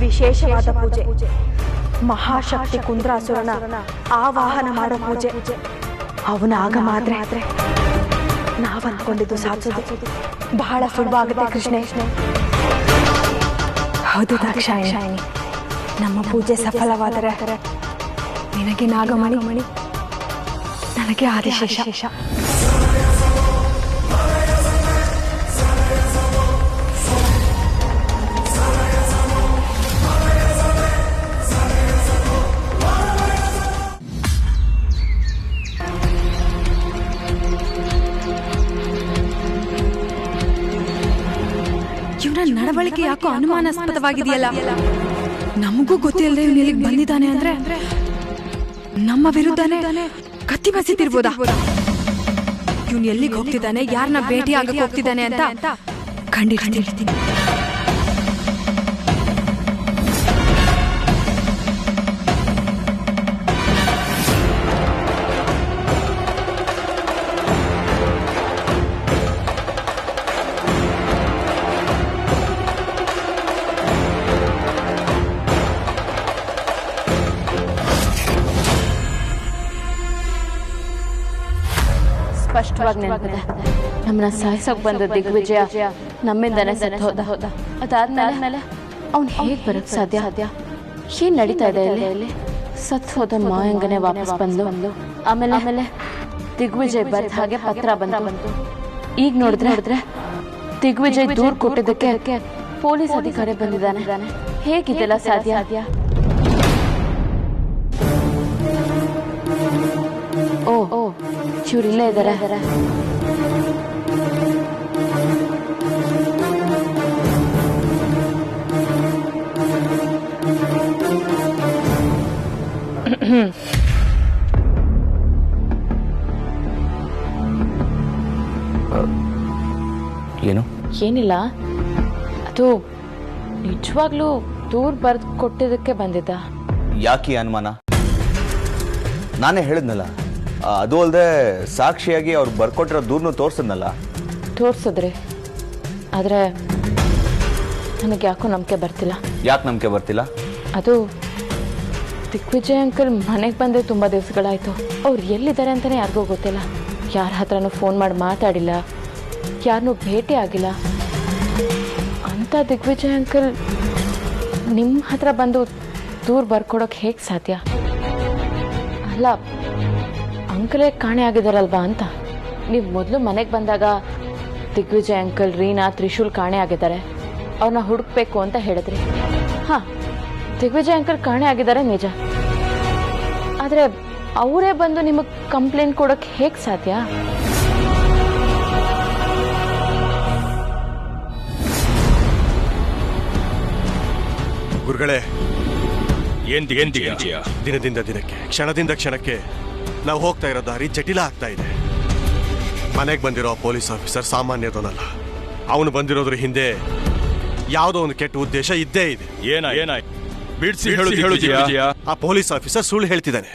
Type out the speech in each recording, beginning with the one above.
ವಿಶೇಷವಾದ ಪೂಜೆ, ಮಹಾಶಕ್ತಿ ಕುಂದ್ರಾಸುರನ ಆವಾಹನ ಮಾಡೋ ಪೂಜೆ. ಅವನ ಆಗಮ ಆದ್ರೆ ನಾವ್ ಅಂದ್ಕೊಂಡಿದ್ದು ಸಾಧಿಸೋದು ಬಹಳ ಸುಲಭ ಆಗುತ್ತೆ ಕೃಷ್ಣೇ. ಹೌದು ದಾಕ್ಷಾಯಿಣಿ, ನಮ್ಮ ಪೂಜೆ ಸಫಲವಾದರೆ ನಿನಗೆ ನಾಗಮಣಿ, ನನಗೆ ಆದಿಶೇಷ. ಇವನ ನಡವಳಿಕೆ ಯಾಕೋ ಅನುಮಾನಾಸ್ಪದವಾಗಿದೆಯಲ್ಲ. ನಮಗೂ ಗೊತ್ತಿಲ್ಲದೆ ಇವನು ಇಲ್ಲಿಗೆ ಬಂದಿದ್ದಾನೆ ಅಂದ್ರೆ ನಮ್ಮ ವಿರುದ್ಧನೇ ಕತ್ತಿ ಬಸಿತಿರ್ಬೋದಾ? ಇವನು ಎಲ್ಲಿಗೆ ಹೋಗ್ತಿದ್ದಾನೆ, ಯಾರನ್ನ ಭೇಟಿ ಆಗಕ್ಕೆ ಹೋಗ್ತಿದ್ದಾನೆ ಅಂತ ಕಂಡಿಡ್ತೀನಿ. ಸ್ಪಷ್ಟವಾಗಿ ನೆನಪಿದೆ, ನಮ್ಮನ್ನ ಸಾಯಿಸೋಕ್ ಬಂದ ದಿಗ್ವಿಜಯ ನಮ್ಮಿಂದನೇ ಸತ್ತು ಹೋದ. ಅದಾದ್ಮೇಲೆ ಅವ್ನು ಹೇಗೆ ಬರಕ್ ಸಾಧ್ಯ? ಏನ್ ನಡೀತಾ ಇದೆ ಇಲ್ಲಿ? ಸತ್ತು ಹೋದ ಮಾಯಂಗನೆ ವಾಪಸ್ ಬಂದು ಆಮೇಲೆ ದಿಗ್ವಿಜಯ್ ಬರ್ದ ಹಾಗೆ ಪತ್ರ ಬಂತು. ಈಗ ನೋಡಿದ್ರೆ ದಿಗ್ವಿಜಯ್ ದೂರ ಕೊಟ್ಟಿದ್ದಕ್ಕೆ ಪೊಲೀಸ್ ಅಧಿಕಾರಿ ಬಂದಿದ್ದಾನೆ. ಹೇಗಿದೆಲ್ಲ ಸಾಧ್ಯ? ಓ ಇವ್ರಿಲ್ಲೇ ಇದ್ದಾರೆ. ಏನು? ಏನಿಲ್ಲ, ಅದು ನಿಜವಾಗ್ಲೂ ದೂರ ಬರ್ದು ಕೊಟ್ಟಿದ್ದಕ್ಕೆ ಬಂದಿದ್ದ. ಯಾಕೆ ಅನುಮಾನ? ನಾನೇ ಹೇಳಿದ್ನಲ್ಲ, ಅದು ಅಲ್ಲದೆ ಸಾಕ್ಷಿಯಾಗಿ ಅವ್ರು ಬರ್ಕೊಟ್ಟಿರೋ ದೂರನ್ನು ತೋರ್ಸದ್ನಲ್ಲ. ತೋರ್ಸಿದ್ರಿ, ಆದರೆ ನನಗೆ ಯಾಕೋ ನಂಬಿಕೆ ಬರ್ತಿಲ್ಲ. ಯಾಕೆ ನಂಬಿಕೆ ಬರ್ತಿಲ್ಲ? ಅದು ದಿಗ್ವಿಜಯ್ ಅಂಕಲ್ ಮನೆಗೆ ಬಂದು ತುಂಬ ದಿವಸಗಳಾಯಿತು. ಅವ್ರು ಎಲ್ಲಿದ್ದಾರೆ ಅಂತಲೇ ಯಾರಿಗೂ ಗೊತ್ತಿಲ್ಲ. ಯಾರ ಹತ್ರನೂ ಫೋನ್ ಮಾಡಿ ಮಾತಾಡಿಲ್ಲ, ಯಾರನ್ನೂ ಭೇಟಿ ಆಗಿಲ್ಲ. ಅಂಥ ದಿಗ್ವಿಜಯ್ ಅಂಕಲ್ ನಿಮ್ಮ ಹತ್ರ ಬಂದು ದೂರ ಬರ್ಕೊಡೋಕೆ ಹೇಗೆ ಸಾಧ್ಯ? ಅಲ್ಲ, ಅಂಕಲೇ ಕಾಣೆ ಆಗಿದ್ದಾರಲ್ವಾ ಅಂತ. ನೀವು ಮೊದಲು ಮನೆಗೆ ಬಂದಾಗ ದಿಗ್ವಿಜಯ್ ಅಂಕಲ್, ರೀನಾ, ತ್ರಿಶೂಲ್ ಕಾಣೆ ಆಗಿದ್ದಾರೆ, ಅವ್ರನ್ನ ಹುಡುಕ್ಬೇಕು ಅಂತ ಹೇಳಿದ್ರಿ. ಹಾಂ, ದಿಗ್ವಿಜಯ್ ಅಂಕಲ್ ಕಾಣೆ ಆಗಿದ್ದಾರೆ ನಿಜ. ಆದರೆ ಅವರೇ ಬಂದು ನಿಮಗೆ ಕಂಪ್ಲೇಂಟ್ ಕೊಡೋಕೆ ಹೇಗೆ ಸಾಧ್ಯ? ಗುರುಗಳೇ, ಏನ್ ದಿನದಿಂದ ದಿನಕ್ಕೆ, ಕ್ಷಣದಿಂದ ಕ್ಷಣಕ್ಕೆ ನಾವು ಹೋಗ್ತಾ ಇರೋ ದಾರಿ ಜಟಿಲ ಆಗ್ತಾ ಇದೆ. ಮನೆಗೆ ಬಂದಿರೋ ಪೊಲೀಸ್ ಆಫೀಸರ್ ಸಾಮಾನ್ಯದವನಲ್ಲ. ಅವನು ಬಂದಿರೋದ್ರ ಹಿಂದೆ ಯಾವುದೋ ಒಂದು ಕೆಟ್ಟ ಉದ್ದೇಶ ಇದ್ದೇ ಇದೆ. ಆ ಪೊಲೀಸ್ ಆಫೀಸರ್ ಸುಳ್ಳು ಹೇಳ್ತಿದ್ದಾನೆ.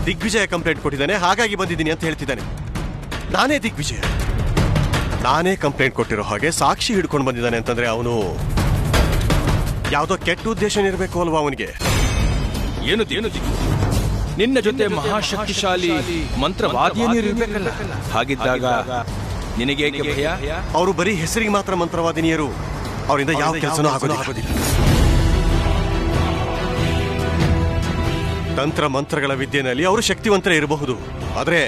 ದಿಗ್ವಿಜಯ ಕಂಪ್ಲೇಂಟ್ ಕೊಟ್ಟಿದ್ದಾನೆ, ಹಾಗಾಗಿ ಬಂದಿದ್ದೀನಿ ಅಂತ ಹೇಳ್ತಿದ್ದಾನೆ. ನಾನೇ ದಿಗ್ವಿಜಯ, ನಾನೇ ಕಂಪ್ಲೇಂಟ್ ಕೊಟ್ಟಿರೋ ಹಾಗೆ ಸಾಕ್ಷಿ ಹಿಡ್ಕೊಂಡು ಬಂದಿದ್ದಾನೆ ಅಂತಂದ್ರೆ ಅವನು ಯಾವುದೋ ಕೆಟ್ಟ ಉದ್ದೇಶ ಇರಬೇಕು ಅಲ್ವಾ ಅವನಿಗೆ? ಏನು ನಿನ್ನ ಜೊತೆ ಮಹಾಶಕ್ತಿಶಾಲಿ ಮಂತ್ರವಾದಿಯರಿರ್ಬೇಕಲ್ಲ. ಹಾಗಿದ್ದಾಗ ನಿನಗೆ ಭಯ? ಅವರು ಬರೀ ಹೆಸರಿಗೆ ಮಾತ್ರ ಮಂತ್ರವಾದಿನಿಯರು, ಅವರಿಂದ ಯಾವ ಕೆಲಸನೂ ಆಗೋದಿಲ್ಲ. ತಂತ್ರ ಮಂತ್ರಗಳ ವಿದ್ಯೆನಲ್ಲಿ ಅವರು ಶಕ್ತಿವಂತರ ಇರಬಹುದು, ಆದರೆ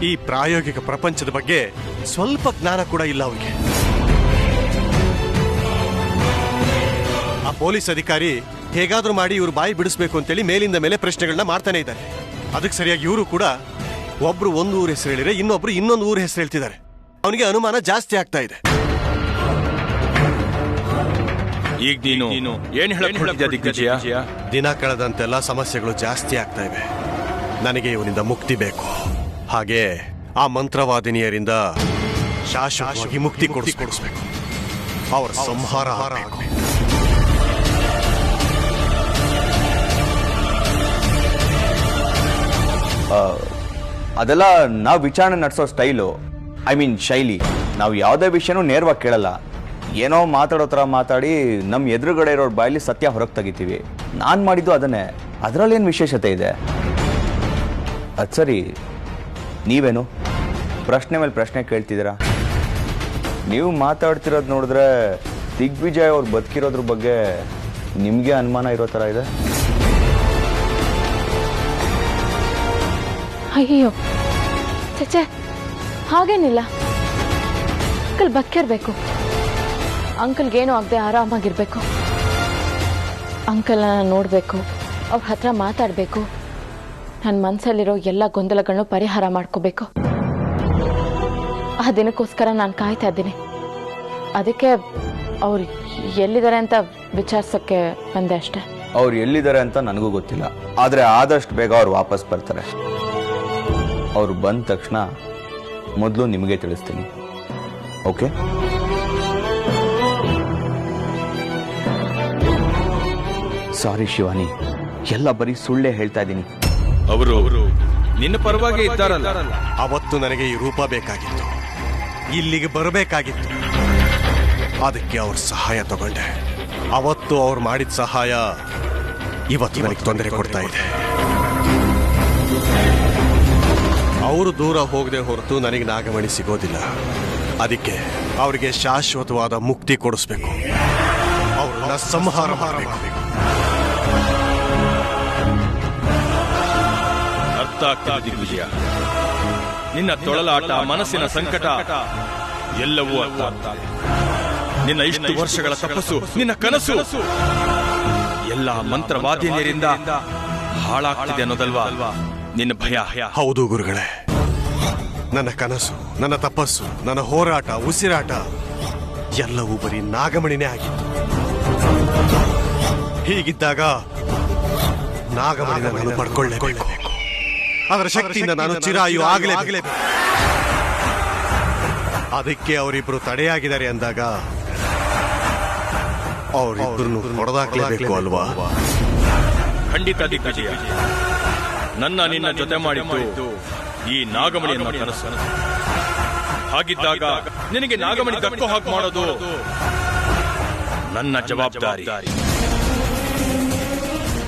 ಈ ಪ್ರಾಯೋಗಿಕ ಪ್ರಪಂಚದ ಬಗ್ಗೆ ಸ್ವಲ್ಪ ಜ್ಞಾನ ಕೂಡ ಇಲ್ಲ ಅವರಿಗೆ. ಆ ಪೊಲೀಸ್ ಅಧಿಕಾರಿ ಹೇಗಾದ್ರೂ ಮಾಡಿ ಇವ್ರು ಬಾಯಿ ಬಿಡಿಸ್ಬೇಕು ಅಂತೇಳಿ ಮೇಲಿಂದ ಮೇಲೆ ಪ್ರಶ್ನೆಗಳನ್ನ ಮಾಡ್ತಾನೆ ಇದ್ದಾರೆ. ಅದಕ್ಕೆ ಸರಿಯಾಗಿ ಇವರು ಕೂಡ ಒಬ್ರು ಒಂದು ಊರ ಹೆಸರು ಹೇಳಿದ್ರೆ ಇನ್ನೊಬ್ರು ಇನ್ನೊಂದು ಊರ ಹೆಸರು ಹೇಳ್ತಿದ್ದಾರೆ. ಅವನಿಗೆ ಅನುಮಾನ ಜಾಸ್ತಿ ಆಗ್ತಾ ಇದೆ. ಈಗ ನೀನು ಏನ್ ಹೇಳಕ್ಕೆ ದಿಗ್ವಿಜಯ? ದಿನ ಕಳೆದಂತೆಲ್ಲ ಸಮಸ್ಯೆಗಳು ಜಾಸ್ತಿ ಆಗ್ತಾ ಇವೆ. ನನಗೆ ಇವನಿಂದ ಮುಕ್ತಿ ಬೇಕು, ಹಾಗೆ ಆ ಮಂತ್ರವಾದಿನಿಯರಿಂದ ಶಾಶ್ವತವಾಗಿ ಮುಕ್ತಿ ಕೊಡಿಸ್ಬೇಕು. ಅವರ ಸಂಹಾರ ಆಗಬೇಕು. ಅದೆಲ್ಲ ನಾವು ವಿಚಾರಣೆ ನಡೆಸೋ ಸ್ಟೈಲು, ಐ ಮೀನ್ ಶೈಲಿ. ನಾವು ಯಾವುದೇ ವಿಷಯನೂ ನೇರವಾಗಿ ಕೇಳಲ್ಲ, ಏನೋ ಮಾತಾಡೋ ಥರ ಮಾತಾಡಿ ನಮ್ಮ ಎದುರುಗಡೆ ಇರೋರ ಬಾಯಲ್ಲಿ ಸತ್ಯ ಹೊರಗೆ ತೆಗಿತೀವಿ. ನಾನು ಮಾಡಿದ್ದು ಅದನ್ನೇ. ಅದರಲ್ಲೇನು ವಿಶೇಷತೆ ಇದೆ? ಅದು ಸರಿ, ನೀವೇನು ಪ್ರಶ್ನೆ ಮೇಲೆ ಪ್ರಶ್ನೆ ಕೇಳ್ತಿದ್ದೀರಾ? ನೀವು ಮಾತಾಡ್ತಿರೋದು ನೋಡಿದ್ರೆ ದಿಗ್ವಿಜಯ್ ಅವ್ರು ಬದುಕಿರೋದ್ರ ಬಗ್ಗೆ ನಿಮಗೆ ಅನುಮಾನ ಇರೋ ಥರ ಇದೆ. ಅಯ್ಯೋ ಚಚೆ, ಹಾಗೇನಿಲ್ಲ. ಅಂಕಲ್ ಬದುಕಿರ್ಬೇಕು. ಅಂಕಲ್ಗೇನು ಆಗದೆ ಆರಾಮಾಗಿರ್ಬೇಕು. ಅಂಕಲ್ನ ನೋಡಬೇಕು, ಅವ್ರ ಹತ್ರ ಮಾತಾಡಬೇಕು, ನನ್ನ ಮನಸ್ಸಲ್ಲಿರೋ ಎಲ್ಲ ಗೊಂದಲಗಳನ್ನು ಪರಿಹಾರ ಮಾಡ್ಕೋಬೇಕು. ಆ ದಿನಕ್ಕೋಸ್ಕರ ನಾನು ಕಾಯ್ತಾ ಇದ್ದೀನಿ. ಅದಕ್ಕೆ ಅವ್ರು ಎಲ್ಲಿದ್ದಾರೆ ಅಂತ ವಿಚಾರಿಸೋಕ್ಕೆ ಬಂದೆ ಅಷ್ಟೆ. ಅವ್ರು ಎಲ್ಲಿದ್ದಾರೆ ಅಂತ ನನಗೂ ಗೊತ್ತಿಲ್ಲ, ಆದರೆ ಆದಷ್ಟು ಬೇಗ ಅವ್ರು ವಾಪಸ್ ಬರ್ತಾರೆ. ಅವ್ರು ಬಂದ ತಕ್ಷಣ ಮೊದಲು ನಿಮಗೆ ತಿಳಿಸ್ತೀನಿ. ಓಕೆ? ಸಾರಿ ಶಿವಾನಿ, ಎಲ್ಲ ಬರೀ ಸುಳ್ಳೇ ಹೇಳ್ತಾ ಇದ್ದೀನಿ. ಅವರು ನಿನ್ನ ಪರವಾಗಿ ಇದ್ದಾರಲ್ಲ. ಅವತ್ತು ನನಗೆ ಈ ರೂಪ ಬೇಕಾಗಿತ್ತು, ಇಲ್ಲಿಗೆ ಬರಬೇಕಾಗಿತ್ತು. ಅದಕ್ಕೆ ಅವ್ರ ಸಹಾಯ ತಗೊಂಡೆ. ಅವತ್ತು ಅವ್ರು ಮಾಡಿದ ಸಹಾಯ ಇವತ್ತು ನನಗೆ ತೊಂದರೆ ಕೊಡ್ತಾ ಇದೆ. ಅವರು ದೂರ ಹೋಗದೆ ಹೊರತು ನನಗೆ ನಾಗಮಣಿ ಸಿಗೋದಿಲ್ಲ. ಅದಕ್ಕೆ ಅವರಿಗೆ ಶಾಶ್ವತವಾದ ಮುಕ್ತಿ ಕೊಡಿಸ್ಬೇಕು, ಅವ್ರನ್ನ ಸಂಹಾರ ಮಾಡಬೇಕು. ಅರ್ಥ ಆಗ್ತಾ ದಿಗ್ವಿಜಯ, ನಿನ್ನ ತೊಳಲಾಟ, ಮನಸ್ಸಿನ ಸಂಕಟ ಎಲ್ಲವೂ ಅರ್ಥ ಆಗ್ತಾ ಇದೆ. ನಿನ್ನ ಇಷ್ಟು ವರ್ಷಗಳ ತಪಸ್ಸು, ನಿನ್ನ ಕನಸು ಎಲ್ಲ ಮಂತ್ರವಾದಿನಿಯರಿಂದ ಹಾಳಾಗ್ತಿದೆ ಅನ್ನೋದಲ್ವಾ ನಿನ್ನ ಭಯ? ಹೌದು ಗುರುಗಳೇ, ನನ್ನ ಕನಸು, ನನ್ನ ತಪಸ್ಸು, ನನ್ನ ಹೋರಾಟ, ಉಸಿರಾಟ ಎಲ್ಲವೂ ಬರೀ ನಾಗಮಣಿನೇ ಆಗಿತ್ತು. ಹೀಗಿದ್ದಾಗ ನಾಗಮಣಿನ ನಾನು ಪಡ್ಕೊಳ್ಳೇಬೇಕು. ಅದರ ಶಕ್ತಿಯಿಂದ ನಾನು ಚಿರಾಯು ಆಗಲೇಬೇಕು. ಅದಕ್ಕೆ ಅವರಿಬ್ರು ತಡೆಯಾಗಿದ್ದಾರೆ ಅಂದಾಗ ಅವರಿಬ್ಬರನ್ನು ಹೊಡೆದಾಕ್ಲೇಬೇಕು ಅಲ್ವಾ? ಖಂಡಿತ ದಿಗ್ವಿಜಯ, ನನ್ನ ನಿನ್ನ ಜೊತೆ ಮಾಡಿದ್ದು ಈ ನಾಗಮಣಿಯನ್ನು ಕನಸು. ಹಾಗಿದ್ದಾಗ ನಿನಗೆ ನಾಗಮಣಿ ದಕ್ಕೋ ಹಾಗೆ ಮಾಡೋದು ನನ್ನ ಜವಾಬ್ದಾರಿ.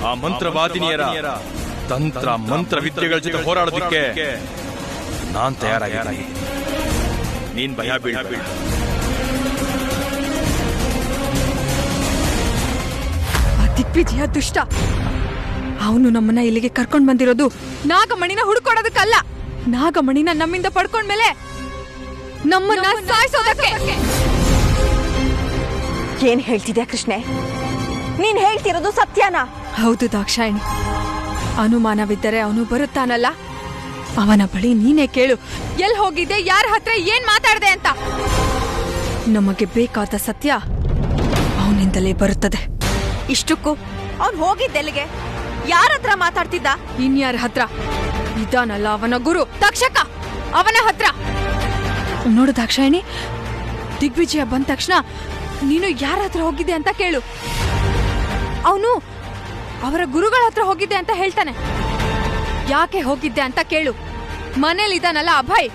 ಆ ಮಂತ್ರವಾದಿನಿಯರ ತಂತ್ರ ಮಂತ್ರ ವಿದ್ಯೆಗಳ ಜೊತೆ ಹೋರಾಡೋದಕ್ಕೆ ನಾನ್ ತಯಾರಾಗಿದ್ದೀನಿ. ನೀನ್ ಭಯ ಬೀಳಬೇಡ. ದಿಗ್ವಿಜಯ ದುಷ್ಟ. ಅವನು ನಮ್ಮನ್ನ ಇಲ್ಲಿಗೆ ಕರ್ಕೊಂಡ್ ಬಂದಿರೋದು ನಾಗಮಣಿನ ಹುಡ್ಕೊಡೋದಕ್ಕಲ್ಲ, ನಾಗಮಣಿನ ನಮ್ಮಿಂದ ಪಡ್ಕೊಂಡ್ಮೇಲೆ ನಮ್ಮನ್ನ ಸಾಯಿಸೋದಕ್ಕೆ. ಏನ್ ಹೇಳ್ತಿದ್ಯಾ ಕೃಷ್ಣೆ? ನೀನ್ ಹೇಳ್ತಿರೋದು ಸತ್ಯನಾ? ಹೌದು ದಾಕ್ಷಾಯಿಣಿ, ಅನುಮಾನವಿದ್ದರೆ ಅವನು ಬರುತ್ತಾನಲ್ಲ, ಅವನ ಬಳಿ ನೀನೇ ಕೇಳು, ಎಲ್ಲಿ ಹೋಗಿದ್ದೆ, ಯಾರ ಹತ್ರ ಏನ್ ಮಾತಾಡ್ದೆ ಅಂತ. ನಮಗೆ ಬೇಕಾದ ಸತ್ಯ ಅವನಿಂದಲೇ ಬರುತ್ತದೆ. ಇಷ್ಟಕ್ಕೂ ಅವ್ನು ಹೋಗಿದ್ದೆಲ್ಲಿಗೆ? ಯಾರ ಹತ್ರ ಮಾತಾಡ್ತಿದ್ದ? ಇನ್ಯಾರ ಹತ್ರ? ಇದಾನಲ್ಲ ಅವನ ಗುರು ತಕ್ಷಕ, ಅವನ ಹತ್ರ. ನೋಡು ದಾಕ್ಷಾಯಿಣಿ, ದಿಗ್ವಿಜಯ ಬಂದ ತಕ್ಷಣ ನೀನು ಯಾರ ಹತ್ರ ಹೋಗಿದ್ದೆ ಅಂತ ಕೇಳು. ಅವನು ಅವರ ಗುರುಗಳ ಹತ್ರ ಹೋಗಿದ್ದೆ ಅಂತ ಹೇಳ್ತಾನೆ. ಯಾಕೆ ಹೋಗಿದ್ದೆ ಅಂತ ಕೇಳು. ಮನೇಲಿದ್ದಾನಲ್ಲ ಅಭಯ್,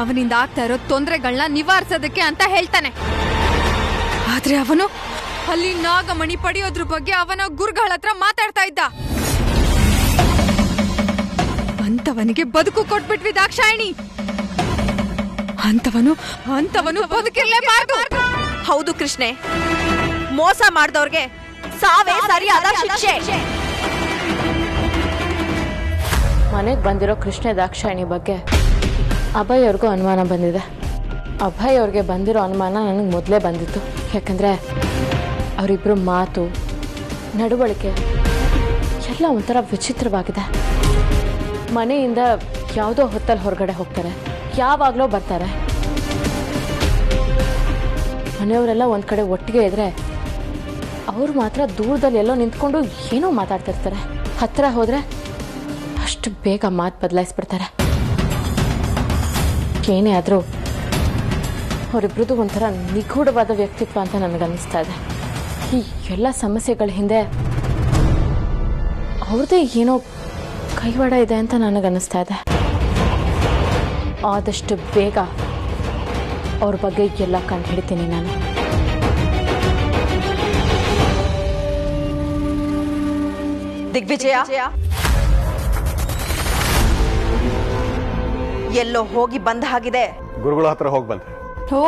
ಅವನಿಂದ ಆಗ್ತಾ ಇರೋ ತೊಂದರೆಗಳನ್ನ ನಿವಾರಿಸೋದಕ್ಕೆ ಅಂತ ಹೇಳ್ತಾನೆ. ಆದ್ರೆ ಅವನು ಅಲ್ಲಿ ನಾಗಮಣಿ ಪಡೆಯೋದ್ರ ಬಗ್ಗೆ ಅವನ ಗುರುಗಳ ಹತ್ರ ಮಾತಾಡ್ತಾ ಇದ್ದ. ಅಂತವನಿಗೆ ಬದುಕು ಕೊಟ್ಬಿಟ್ವಿ ದಾಕ್ಷಾಯಿಣಿ. ಅಂತವನು ಬದುಕಿರ್ಲೇಬಾರ್ದು. ಹೌದು ಕೃಷ್ಣೆ, ಮೋಸ ಮಾಡಿದವ್ರಿಗೆ ಸಾವೇ ಸರಿಯಾದ ಶಿಕ್ಷೆ. ಮನೆಗೆ ಬಂದಿರೋ ಕೃಷ್ಣ ದಾಕ್ಷಾಯಿಣಿ ಬಗ್ಗೆ ಅಭಯ್ ಅವ್ರಿಗೂ ಅನುಮಾನ ಬಂದಿದೆ. ಅಭಯ್ ಅವ್ರಿಗೆ ಬಂದಿರೋ ಅನುಮಾನ ನನಗೆ ಮೊದಲೇ ಬಂದಿತ್ತು. ಯಾಕಂದರೆ ಅವರಿಬ್ಬರು ಮಾತು, ನಡವಳಿಕೆ ಎಲ್ಲ ಒಂಥರ ವಿಚಿತ್ರವಾಗಿದೆ. ಮನೆಯಿಂದ ಯಾವುದೋ ಹೊತ್ತಲ್ಲಿ ಹೊರಗಡೆ ಹೋಗ್ತಾರೆ, ಯಾವಾಗಲೂ ಬರ್ತಾರೆ. ಮನೆಯವರೆಲ್ಲ ಒಂದು ಕಡೆ ಒಟ್ಟಿಗೆ ಇದ್ರೆ ಅವರು ಮಾತ್ರ ದೂರದಲ್ಲಿ ಎಲ್ಲೋ ನಿಂತ್ಕೊಂಡು ಏನೋ ಮಾತಾಡ್ತಿರ್ತಾರೆ. ಹತ್ತಿರ ಹೋದರೆ ಅಷ್ಟು ಬೇಗ ಮಾತು ಬದಲಾಯಿಸ್ಬಿಡ್ತಾರೆ. ಏನೇ ಆದರೂ ಅವರಿಬ್ರದ್ದು ಒಂಥರ ನಿಗೂಢವಾದ ವ್ಯಕ್ತಿತ್ವ ಅಂತ ನನಗನ್ನಿಸ್ತಾ ಇದೆ. ಈ ಎಲ್ಲ ಸಮಸ್ಯೆಗಳ ಹಿಂದೆ ಅವ್ರದ್ದೇ ಏನೋ ಕೈವಾಡ ಇದೆ ಅಂತ ನನಗನ್ನಿಸ್ತಾ ಇದೆ. ಆದಷ್ಟು ಬೇಗ ಅವ್ರ ಬಗ್ಗೆ ಎಲ್ಲ ಕಂಡು ಹಿಡಿತೀನಿ ನಾನು. ದಿಗ್ವಿಜಯ, ಎಲ್ಲೋ ಹೋಗಿ ಬಂದ ಹಾಗಿದೆ. ಗುರುಗಳ ಹತ್ರ ಹೋಗಿ ಬಂದೆ. ಓ,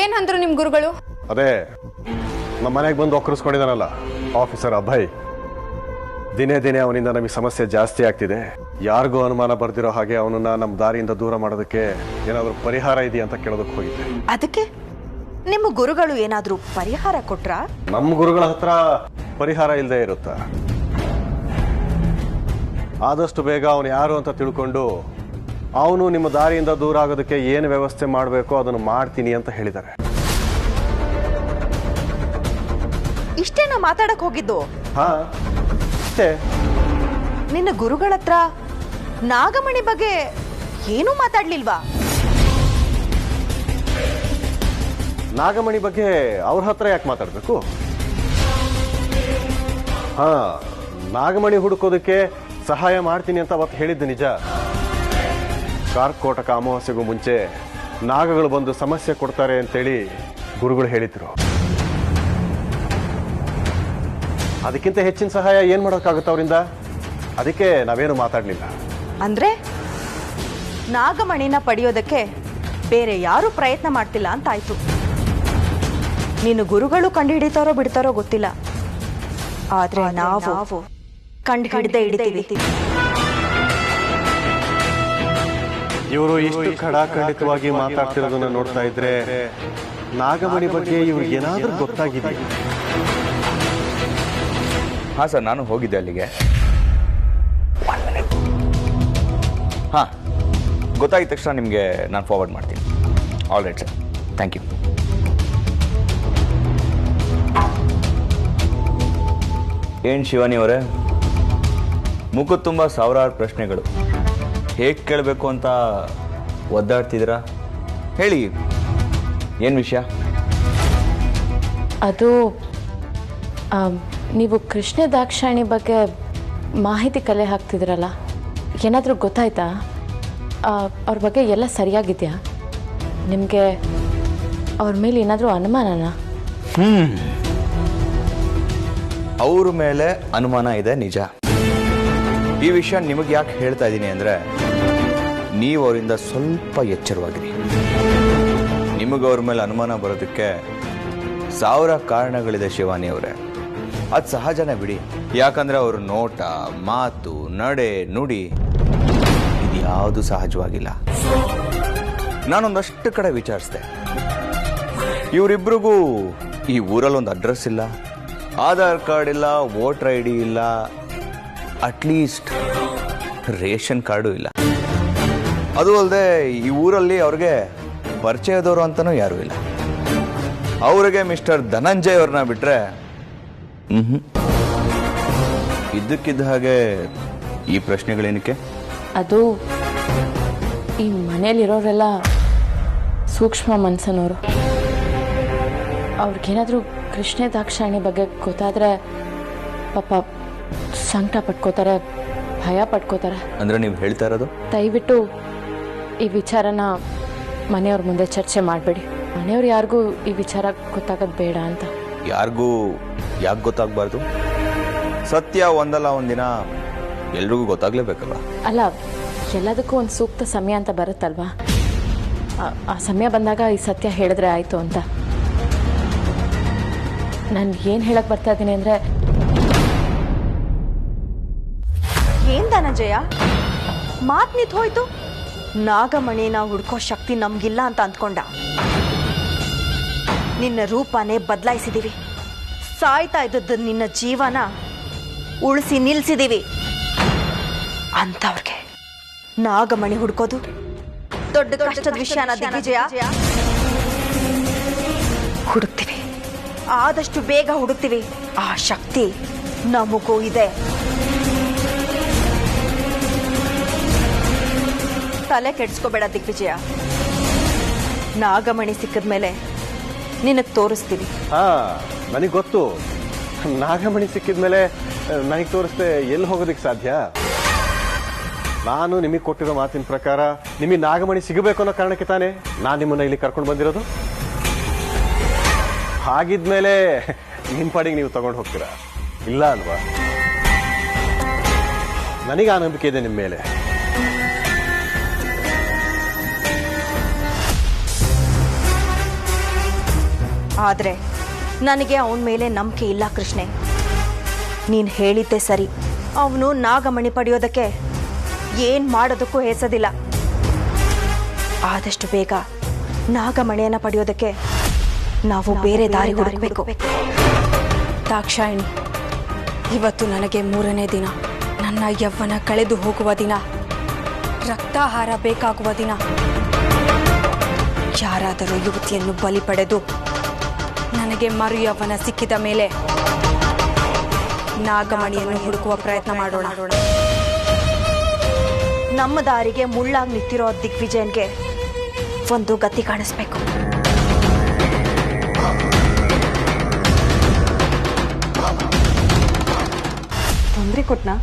ಏನಂದ್ರು ನಿಮ್ ಗುರುಗಳು? ಅದೇ ನಮ್ಮ ಮನೆಗೆ ಬಂದು ಒಕ್ಕರಿಸ್ಕೊಂಡಿದ್ದಾನಲ್ಲ ಆಫೀಸರ್ ಅಭಯ್, ದಿನೇ ದಿನೇ ಅವನಿಂದ ನಮಗೆ ಸಮಸ್ಯೆ ಜಾಸ್ತಿ ಆಗ್ತಿದೆ. ಯಾರಿಗೂ ಅನುಮಾನ ಬರ್ದಿರೋ ಹಾಗೆ ಅವನನ್ನ ನಮ್ಮ ದಾರಿಯಿಂದ ದೂರ ಮಾಡೋದಕ್ಕೆ ಏನಾದರೂ ಪರಿಹಾರ ಇದೆಯಾ ಅಂತ ಕೇಳೋದಕ್ಕೆ ಹೋಗಿದ್ದೆ. ಅದಕ್ಕೆ ನಿಮ್ಮ ಗುರುಗಳು ಏನಾದ್ರೂ ಪರಿಹಾರ ಕೊಟ್ರಾ? ನಮ್ಮ ಗುರುಗಳ ಹತ್ರ ಪರಿಹಾರ ಇಲ್ಲದೆ ಇರುತ್ತಾ? ಆದಷ್ಟು ಬೇಗ ಅವನು ಯಾರು ಅಂತ ತಿಳ್ಕೊಂಡು ಅವನು ನಿಮ್ಮ ದಾರಿಯಿಂದ ದೂರ ಆಗೋದಕ್ಕೆ ಏನು ವ್ಯವಸ್ಥೆ ಮಾಡಬೇಕೋ ಅದನ್ನು ಮಾಡ್ತೀನಿ ಅಂತ ಹೇಳಿದ್ದಾರೆ. ಇಷ್ಟೇನಾ ಮಾತಾಡಕ್ ಹೋಗಿದ್ದು? ಹಾ, ಅಷ್ಟೇ. ನಿನ್ನ ಗುರುಗಳ ಹತ್ರ ನಾಗಮಣಿ ಬಗ್ಗೆ ಏನೂ ಮಾತಾಡ್ಲಿಲ್ವಾ? ನಾಗಮಣಿ ಬಗ್ಗೆ ಅವ್ರ ಹತ್ರ ಯಾಕೆ ಮಾತಾಡಬೇಕು? ಹಾ, ನಾಗಮಣಿ ಹುಡುಕೋದಕ್ಕೆ ಸಹಾಯ ಮಾಡ್ತೀನಿ ಅಂತ ಅವತ್ತು ಹೇಳಿದ್ದು ನಿಜ. ಕಾರ್ಕೋಟಕ ಅಮಾವಾಸ್ಯೆಗೂ ಮುಂಚೆ ನಾಗಗಳು ಬಂದು ಸಮಸ್ಯೆ ಕೊಡ್ತಾರೆ ಅಂತೇಳಿ ಗುರುಗಳು ಹೇಳಿದ್ರು. ಅದಕ್ಕಿಂತ ಹೆಚ್ಚಿನ ಸಹಾಯ ಏನ್ ಮಾಡೋಕ್ಕಾಗುತ್ತೆ ಅವರಿಂದ? ಅದಕ್ಕೆ ನಾವೇನು ಮಾತಾಡ್ಲಿಲ್ಲ. ಅಂದ್ರೆ ನಾಗಮಣಿನ ಪಡೆಯೋದಕ್ಕೆ ಬೇರೆ ಯಾರು ಪ್ರಯತ್ನ ಮಾಡ್ತಿಲ್ಲ ಅಂತಾಯ್ತು. ನೀನು ಗುರುಗಳು ಕಂಡು ಹಿಡಿತಾರೋ ಬಿಡ್ತಾರೋ ಗೊತ್ತಿಲ್ಲ, ಆದ್ರೆ ನಾವು ಕಂಡು ಹಿಡಿದೇ ಹಿಡಿತೀವಿ. ಇವರು ಇಷ್ಟು ಖಡಾಖಂಡಿತವಾಗಿ ಮಾತಾಡ್ತಿರೋದನ್ನ ನೋಡ್ತಾ ಇದ್ರೆ ನಾಗಮಣಿ ಬಗ್ಗೆ ಇವ್ರಿಗೆ ಏನಾದ್ರೂ ಗೊತ್ತಾಗಿದೆ. ಹಾಂ ಸರ್, ನಾನು ಹೋಗಿದ್ದೆ ಅಲ್ಲಿಗೆ. ಹಾಂ, ಗೊತ್ತಾಗಿದ ತಕ್ಷಣ ನಿಮಗೆ ನಾನು ಫಾರ್ವರ್ಡ್ ಮಾಡ್ತೀನಿ. All right sir, thank you. ಏನು ಶಿವಾನಿ ಅವರೇ, ಮುಖ ತುಂಬ ಸಾವಿರಾರು ಪ್ರಶ್ನೆಗಳು, ಹೇಗೆ ಕೇಳಬೇಕು ಅಂತ ಒದ್ದಾಡ್ತಿದ್ದೀರಾ? ಹೇಳಿ, ಏನು ವಿಷಯ? ಅದು ನೀವು ಕೃಷ್ಣ ದಾಕ್ಷಾಯಣಿ ಬಗ್ಗೆ ಮಾಹಿತಿ ಕಲೆ ಹಾಕ್ತಿದ್ರಲ್ಲ, ಏನಾದರೂ ಗೊತ್ತಾಯ್ತಾ? ಅವ್ರ ಬಗ್ಗೆ ಎಲ್ಲ ಸರಿಯಾಗಿದೆಯಾ? ನಿಮಗೆ ಅವ್ರ ಮೇಲೆ ಏನಾದರೂ ಅನುಮಾನನಾ? ಅವ್ರ ಮೇಲೆ ಅನುಮಾನ ಇದೆ, ನಿಜ. ಈ ವಿಷಯ ನಿಮಗೆ ಯಾಕೆ ಹೇಳ್ತಾ ಇದ್ದೀನಿ ಅಂದರೆ, ನೀವು ಅವರಿಂದ ಸ್ವಲ್ಪ ಎಚ್ಚರವಾಗಿರಿ. ನಿಮಗೆ ಅವ್ರ ಮೇಲೆ ಅನುಮಾನ ಬರೋದಕ್ಕೆ ಸಾವಿರ ಕಾರಣಗಳಿದೆ ಶಿವಾನಿ ಅವರೇ. ಅದು ಸಹಜನೇ ಬಿಡಿ. ಯಾಕಂದರೆ ಅವ್ರ ನೋಟ, ಮಾತು, ನಡೆ, ನುಡಿ ಇದು ಯಾವುದು ಸಹಜವಾಗಿಲ್ಲ. ನಾನೊಂದಷ್ಟು ಕಡೆ ವಿಚಾರಿಸಿದೆ. ಇವರಿಬ್ರಿಗೂ ಈ ಊರಲ್ಲಿ ಒಂದು ಅಡ್ರೆಸ್ ಇಲ್ಲ, ಆಧಾರ್ ಕಾರ್ಡ್ ಇಲ್ಲ, ವೋಟರ್ ಐ ಡಿ ಇಲ್ಲ, ಅಟ್ಲೀಸ್ಟ್ ರೇಷನ್ ಕಾರ್ಡು ಇಲ್ಲ. ಅದು ಅಲ್ಲದೆ ಈ ಊರಲ್ಲಿ ಅವ್ರಿಗೆ ಪರಿಚಯದವರು ಅಂತಲೂ ಯಾರೂ ಇಲ್ಲ. ಅವರಿಗೆ ಮಿಸ್ಟರ್ ಧನಂಜಯ್ ಅವ್ರನ್ನ ಬಿಟ್ಟರೆ ಇದ್ದಕ್ಕಿದ್ದ ಹಾಗೆ ಈ ಪ್ರಶ್ನೆಗಳೇನಕ್ಕೆ? ಅದು ಈ ಮನೇಲಿರೋರೆಲ್ಲ ಸೂಕ್ಷ್ಮ ಮನಸ್ಸನವರು. ಅವ್ರಿಗೇನಾದರೂ ಕೃಷ್ಣ ದಾಕ್ಷಾಯಣಿ ಬಗ್ಗೆ ಗೊತ್ತಾದರೆ ಪಾಪ ಸಂಕಟ ಪಟ್ಕೋತಾರೆ, ಭಯ ಪಟ್ಕೋತಾರೆ. ಅಂದರೆ ನೀವು ಹೇಳ್ತಾ ಇರೋದು? ದಯವಿಟ್ಟು ಈ ವಿಚಾರನ ಮನೆಯವ್ರ ಮುಂದೆ ಚರ್ಚೆ ಮಾಡಬೇಡಿ. ಮನೆಯವ್ರು ಯಾರಿಗೂ ಈ ವಿಚಾರ ಗೊತ್ತಾಗೋದು ಬೇಡ ಅಂತ. ಯಾರಿಗೂ ಯಾಕೆ ಗೊತ್ತಾಗಬಾರ್ದು? ಸತ್ಯ ಒಂದಲ್ಲ ಒಂದಿನ ಎಲ್ರಿಗೂ ಗೊತ್ತಾಗ್ಲೇಬೇಕಲ್ಲ. ಅಲ್ಲ, ಎಲ್ಲದಕ್ಕೂ ಒಂದು ಸೂಕ್ತ ಸಮಯ ಅಂತ ಬರುತ್ತಲ್ವಾ? ಆ ಸಮಯ ಬಂದಾಗ ಈ ಸತ್ಯ ಹೇಳಿದ್ರೆ ಆಯಿತು ಅಂತ. ನಾನು ಏನು ಹೇಳಕ್ ಬರ್ತಾ ಇದ್ದೀನಿ ಅಂದರೆ, ಏನ್ ಧನಂಜಯ ಮಾತ್ ನಿಂತು ಹೋಯ್ತು? ನಾಗಮಣಿನ ಹುಡ್ಕೋ ಶಕ್ತಿ ನಮ್ಗಿಲ್ಲ ಅಂತ ಅಂದ್ಕೊಂಡ. ನಿನ್ನ ರೂಪನೇ ಬದಲಾಯಿಸಿದೀವಿ. ಸಾಯ್ತಾ ಇದ್ದದ್ದು ನಿನ್ನ ಜೀವನ ಉಳಿಸಿ ನಿಲ್ಸಿದೀವಿ. ಅಂತವ್ರಿಗೆ ನಾಗಮಣಿ ಹುಡ್ಕೋದು ದೊಡ್ಡ ಕಷ್ಟದ ವಿಷಯನ ದಿಗ್ವಿಜಯ? ಹುಡುಕ್ತೀವಿ, ಆದಷ್ಟು ಬೇಗ ಹುಡುಕ್ತೀವಿ. ಆ ಶಕ್ತಿ ನಮಗೂ ಇದೆ. ತಲೆ ಕೆಡ್ಸ್ಕೋಬೇಡ ದಿಗ್ವಿಜಯ. ನಾಗಮಣಿ ಸಿಕ್ಕಿದ್ಮೇಲೆ ನಿನಗೆ ತೋರಿಸ್ತೀವಿ. ಹಾ, ನನಗೆ ಗೊತ್ತು. ನಾಗಮಣಿ ಸಿಕ್ಕಿದ್ಮೇಲೆ ನನಗೆ ತೋರಿಸ್ದೆ ಎಲ್ಲಿ ಹೋಗೋದಕ್ಕೆ ಸಾಧ್ಯ? ನಾನು ನಿಮಗೆ ಕೊಟ್ಟಿರೋ ಮಾತಿನ ಪ್ರಕಾರ ನಿಮಗೆ ನಾಗಮಣಿ ಸಿಗಬೇಕು ಅನ್ನೋ ಕಾರಣಕ್ಕೆ ತಾನೇ ನಾನು ನಿಮ್ಮನ್ನ ಇಲ್ಲಿ ಕರ್ಕೊಂಡು ಬಂದಿರೋದು. ಹಾಗಿದ್ಮೇಲೆ ನಿಮ್ಮ ಪಾಡಿಗೆ ನೀವು ತಗೊಂಡು ಹೋಗ್ತೀರಾ? ಇಲ್ಲ ಅಲ್ವಾ? ನನಗೆ ಆ ನಂಬಿಕೆ ಇದೆ ನಿಮ್ಮ ಮೇಲೆ. ಆದ್ರೆ ನನಗೆ ಅವನ ಮೇಲೆ ನಂಬಿಕೆ ಇಲ್ಲ ಕೃಷ್ಣೆ. ನೀನ್ ಹೇಳಿದ್ದೆ ಸರಿ. ಅವನು ನಾಗಮಣಿ ಪಡೆಯೋದಕ್ಕೆ ಏನ್ ಮಾಡೋದಕ್ಕೂ ಹೆಸದಿಲ್ಲ. ಆದಷ್ಟು ಬೇಗ ನಾಗಮಣಿಯನ್ನ ಪಡೆಯೋದಕ್ಕೆ ನಾವು ಬೇರೆ ದಾರಿ ಹುಡುಕಬೇಕು. ದಾಕ್ಷಾಯಿಣಿ, ಇವತ್ತು ನನಗೆ 3ನೇ ದಿನ. ನನ್ನ ಯವ್ವನ ಕಳೆದು ಹೋಗುವ ದಿನ, ರಕ್ತಾಹಾರ ಬೇಕಾಗುವ ದಿನ. ಯಾರಾದರೂ ಯುವತಿಯನ್ನು ಬಲಿ ಪಡೆದು ನನಗೆ ಮರು ಯವ್ವನ ಸಿಕ್ಕಿದ ಮೇಲೆ ನಾಗಮಣಿಯನ್ನು ಹುಡುಕುವ ಪ್ರಯತ್ನ ಮಾಡೋಣ. ನಮ್ಮ ದಾರಿಗೆ ಮುಳ್ಳಾಗಿ ನಿಂತಿರೋ ದಿಗ್ವಿಜಯನ್ಗೆ ಒಂದು ಗತಿ ಕಾಣಿಸ್ಬೇಕು. ತೊಂದರೆ ಕೊಟ್ನಾ?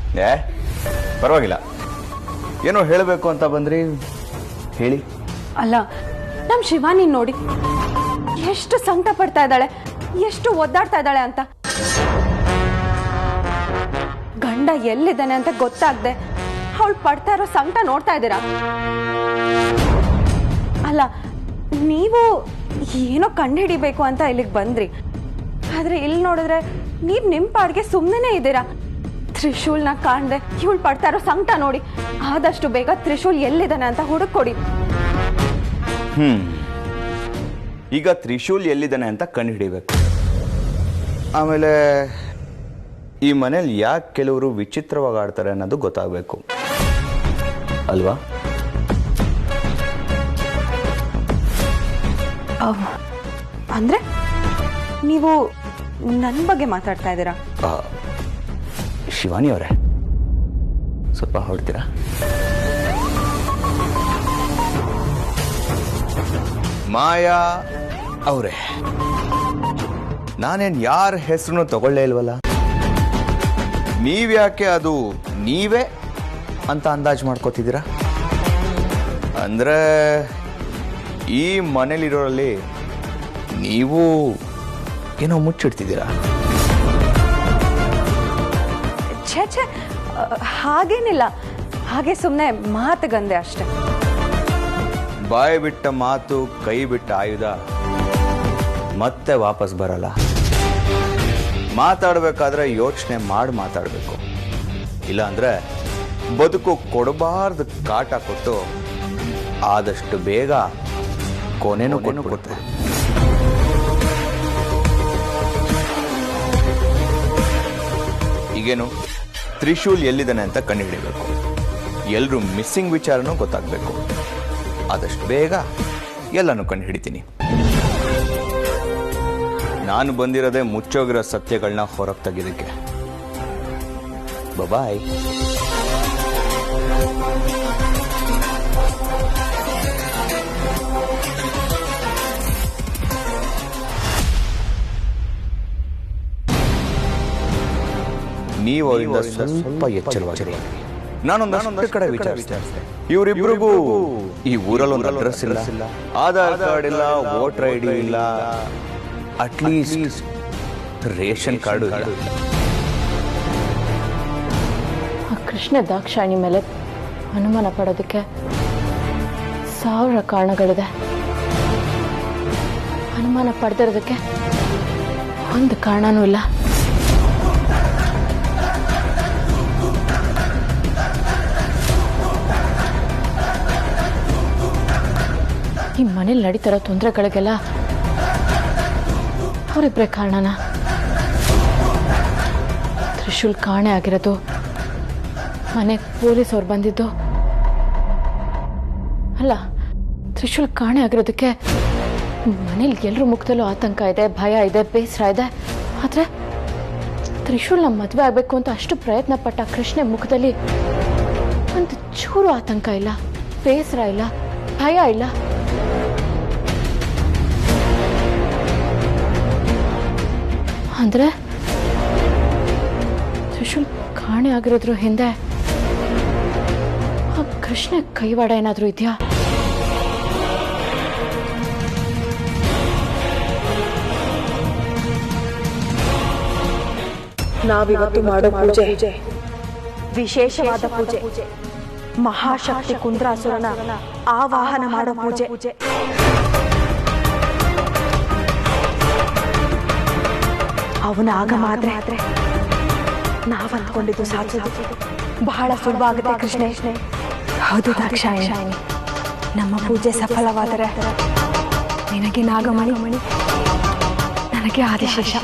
ಪರವಾಗಿಲ್ಲ. ಏನೋ ಹೇಳಬೇಕು ಅಂತ ಬಂದ್ರಿ, ಹೇಳಿ. ಅಲ್ಲ, ನಮ್ಮ ಶಿವಾನಿ ನೋಡಿ ಎಷ್ಟು ಸಂಕಟ ಪಡ್ತಾ ಇದ್ದಾಳೆ, ಎಷ್ಟು ಒದ್ದಾಡ್ತಾ ಇದ್ದಾಳೆ ಅಂತ. ಗಂಡ ಎಲ್ಲಿದ್ದಾನೆ ಅಂತ ಗೊತ್ತಾಗದೆ ಅವಳು ಪಡ್ತಾ ಇರೋ ಸಂಕಟ ನೋಡ್ತಾ ಇದ್ದೀರಾ? ಅಲ್ಲ, ನೀವು ಏನೋ ಕಂಡುಹಿಡಿಬೇಕು ಅಂತ ಇಲ್ಲಿಗೆ ಬಂದ್ರಿ, ಆದ್ರೆ ಇಲ್ಲಿ ನೋಡಿದ್ರೆ ನೀವು ನಿಮ್ಮ ಪಾಡಿಗೆ ಸುಮ್ಮನೆ ಇದ್ದೀರಾ. ತ್ರಿಶೂಲ್ನ ಕಾಣದೆ ಇವಳು ಪಡ್ತಾ ಇರೋ ಸಂಕಟ ನೋಡಿ. ಆದಷ್ಟು ಬೇಗ ತ್ರಿಶೂಲ್ ಎಲ್ಲಿದ್ದಾನೆ ಅಂತ ಹುಡುಕೊಡಿ. ಈಗ ತ್ರಿಶೂಲ್ ಎಲ್ಲಿದ್ದಾನೆ ಅಂತ ಕಂಡು ಹಿಡಿಬೇಕು. ಆಮೇಲೆ ಈ ಮನೇಲಿ ಯಾಕೆ ಕೆಲವರು ವಿಚಿತ್ರವಾಗಿ ಆಡ್ತಾರೆ ಅನ್ನೋದು ಗೊತ್ತಾಗಬೇಕು ಅಲ್ವಾ? ಅಂದ್ರೆ ನೀವು ನನ್ನ ಬಗ್ಗೆ ಮಾತಾಡ್ತಾ ಇದ್ದೀರಾ? ಶಿವಾನಿ ಅವರೇ, ಸ್ವಲ್ಪ ಹೊರಡ್ತೀರಾ? ಮಾಯಾ ಅವರೇ, ನಾನೇನು ಯಾರ ಹೆಸರು ತಗೊಳ್ಳೇ ಇಲ್ವಲ್ಲ. ನೀವ್ಯಾಕೆ ಅದು ನೀವೇ ಅಂತ ಅಂದಾಜು ಮಾಡ್ಕೋತಿದ್ದೀರಾ? ಅಂದ್ರೆ ಈ ಮನೇಲಿರೋರಲ್ಲಿ ನೀವು ಏನೋ ಮುಚ್ಚಿಡ್ತಿದ್ದೀರಾ? ಛೇ ಛೇ, ಹಾಗೇನಿಲ್ಲ. ಹಾಗೆ ಸುಮ್ಮನೆ ಮಾತುಗಂದೆ ಅಷ್ಟೆ. ಬಾಯಿ ಬಿಟ್ಟ ಮಾತು, ಕೈ ಬಿಟ್ಟ ಆಯುಧ ಮತ್ತೆ ವಾಪಸ್ ಬರಲ್ಲ. ಮಾತಾಡಬೇಕಾದ್ರೆ ಯೋಚನೆ ಮಾಡಿ ಮಾತಾಡಬೇಕು. ಇಲ್ಲಾಂದ್ರೆ ಬದುಕು ಕೊಡಬಾರ್ದು ಕಾಟ ಕೊಟ್ಟು ಆದಷ್ಟು ಬೇಗ ಕೊನೆನೂ ಕೊಡುತ್ತೆ. ಈಗೇನು ತ್ರಿಶೂಲ್ ಎಲ್ಲಿದ್ದಾನೆ ಅಂತ ಕಂಡುಹಿಡಿಯಬೇಕು. ಎಲ್ಲರೂ ಮಿಸ್ಸಿಂಗ್ ವಿಚಾರನೂ ಗೊತ್ತಾಗಬೇಕು. ಆದಷ್ಟು ಬೇಗ ಎಲ್ಲನೂ ಕಂಡುಹಿಡಿತೀನಿ. ನಾನು ಬಂದಿರೋದೇ ಮುಚ್ಚೋಗಿರೋ ಸತ್ಯಗಳನ್ನ ಹೊರಗೆ ತೆಗೆಯೋದಕ್ಕೆ. ಬಾಯ್. ನೀವು ಅವರಿಂದ ಸ್ವಲ್ಪ ಎಚ್ಚರವಾಗಿರಿ. ನಾನೊಂದಷ್ಟು ಕಡೆ ವಿಚಾರಿಸಿದೆ. ಇವರಿಬ್ಬರಿಗೂ ಈ ಊರಲ್ಲಿ ಒಂದು ಅಡ್ರೆಸ್ ಇಲ್ಲ, ಆಧಾರ್ ಕಾರ್ಡ್ ಇಲ್ಲ, ವೋಟರ್ ಐಡಿ ಇಲ್ಲ, ಅಟ್ಲೀಸ್ಟ್ ರೇಷನ್ ಕಾರ್ಡು ಇಲ್ಲ. ಆ ಕೃಷ್ಣ ದಾಕ್ಷಾಯಿಣಿ ಮೇಲೆ ಅನುಮಾನ ಪಡೋದಕ್ಕೆ 1000 ಕಾರಣಗಳಿದೆ. ಅನುಮಾನ ಪಡೆದಿರೋದಕ್ಕೆ ಒಂದು ಕಾರಣನೂ ಇಲ್ಲ. ಈ ಮನೇಲಿ ನಡೀತಾರೋ ತೊಂದರೆಗಳಿಗೆಲ್ಲ ಅವರಿಬ್ಬರೇ ಕಾರಣನ? ತ್ರಿಶೂಲ್ ಕಾಣೆ ಆಗಿರೋದು, ಮನೆಗೆ ಪೊಲೀಸ್ ಅವ್ರು ಬಂದಿದ್ದು ಅಲ್ಲ. ತ್ರಿಶೂಲ್ ಕಾಣೆ ಆಗಿರೋದಕ್ಕೆ ಮನೇಲಿ ಎಲ್ಲರ ಮುಖದಲ್ಲೂ ಆತಂಕ ಇದೆ, ಭಯ ಇದೆ, ಬೇಸರ ಇದೆ. ಆದರೆ ತ್ರಿಶೂಲ್ನ ಮದುವೆ ಆಗಬೇಕು ಅಂತ ಅಷ್ಟು ಪ್ರಯತ್ನ ಪಟ್ಟ ಕೃಷ್ಣ ಮುಖದಲ್ಲಿ ಒಂದು ಚೂರು ಆತಂಕ ಇಲ್ಲ, ಬೇಸರ ಇಲ್ಲ, ಭಯ ಇಲ್ಲ. ಅಂದ್ರೆ ತ್ರಿಶೂಲ್ ಕಾಣೆ ಆಗಿರೋದ್ರ ಹಿಂದೆ ಆ ಕೃಷ್ಣ ಕೈವಾಡ ಏನಾದ್ರೂ ಇದೆಯಾ? ನಾವಿವತ್ತು ಮಾಡೋ ಪೂಜೆ ವಿಶೇಷವಾದ ಪೂಜೆ. ಮಹಾಶಕ್ತಿ ಕುಂದ್ರಾಸುರನ ಆವಾಹನ ಮಾಡೋ ಪೂಜೆ. ಅವನ ಆಗಮ ಆದ್ರೆ ನಾವ್ ಅಂದ್ಕೊಂಡಿದ್ದು ಸಾಧಿಸೋದು ಬಹಳ ಸುಲಭವಾಗುತ್ತೆ ಕೃಷ್ಣೇ. ಹೌದು ದಾಕ್ಷಾಯಿಣಿ, ನಮ್ಮ ಪೂಜೆ ಸಫಲವಾದರೆ ನಿನಗೆ ನಾಗಮಣಿ, ನನಗೆ ಆದಿಶೇಷ.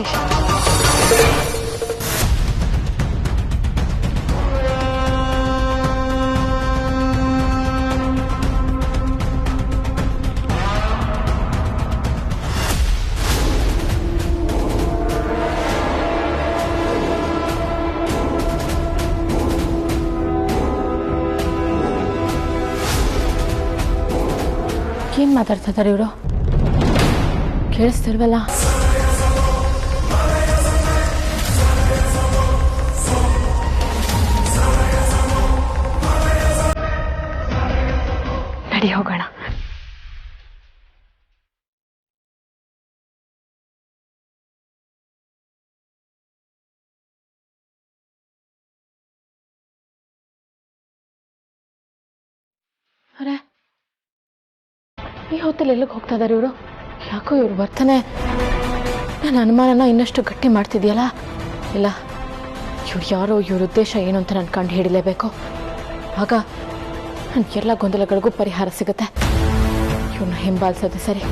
ಏನ್ ಮಾತಾಡ್ತಿದ್ದಾರೆ ಇವರು? ಕೇಳಿಸ್ತಿಲ್ವಲ್ಲ? ನಡಿ ಹೋಗೋಣ. ಅರೆ, ಈ ಹೊತ್ತಲ್ಲಿ ಎಲ್ಲಿಗೆ ಹೋಗ್ತಾ ಇದ್ದಾರೆ ಇವರು? ಯಾಕೋ ಇವ್ರು ಬರ್ತನೆ ನನ್ನ ಅನುಮಾನನ ಇನ್ನಷ್ಟು ಗಟ್ಟಿ ಮಾಡ್ತಿದ್ಯಲ್ಲ. ಇಲ್ಲ, ಇವ್ರು ಯಾರೋ, ಇವ್ರ ಉದ್ದೇಶ ಏನು ಅಂತ ನಾನು ಕಂಡು ಹಿಡಿಲೇಬೇಕು. ಆಗ ನನ್ನ ಎಲ್ಲ ಗೊಂದಲಗಳಿಗೂ ಪರಿಹಾರ ಸಿಗುತ್ತೆ. ಇವ್ರನ್ನ ಹಿಂಬಾಲಿಸೋದು ಸರಿ.